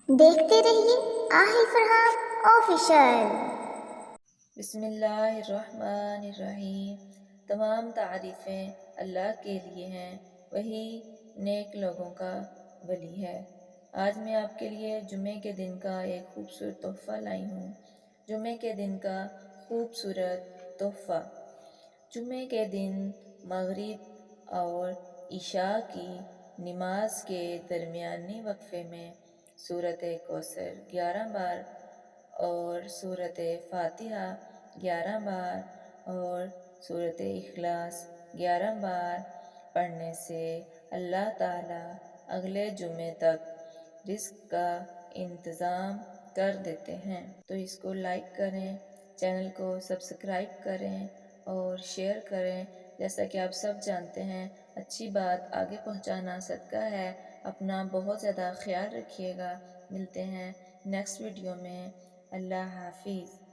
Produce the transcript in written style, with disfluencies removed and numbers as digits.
دیکھتے رہیے آہل فرحان آفیشل۔ بسم اللہ الرحمن الرحیم۔ تمام تعریفیں اللہ کے لیے ہیں، وہی نیک لوگوں کا ولی ہے۔ آج میں آپ کے لیے جمعے کے دن کا ایک خوبصورت تحفہ لائی ہوں۔ جمعے کے دن کا خوبصورت تحفہ۔ جمعے کے دن مغرب اور عشاء کی نماز کے درمیانی وقفے میں سورۃ کوثر 11 بار اور سورۃ فاتحہ 11 بار اور سورۃ اخلاص 11 بار پڑھنے سے اللہ تعالیٰ اگلے جمعے تک رزق کا انتظام کر دیتے ہیں۔ تو اس کو لائک کریں، چینل کو سبسکرائب کریں اور شیئر کریں۔ جیسا کہ آپ سب جانتے ہیں، اچھی بات آگے پہنچانا صدقہ ہے۔ اپنا بہت زیادہ خیال رکھیے گا۔ ملتے ہیں نیکسٹ ویڈیو میں۔ اللہ حافظ۔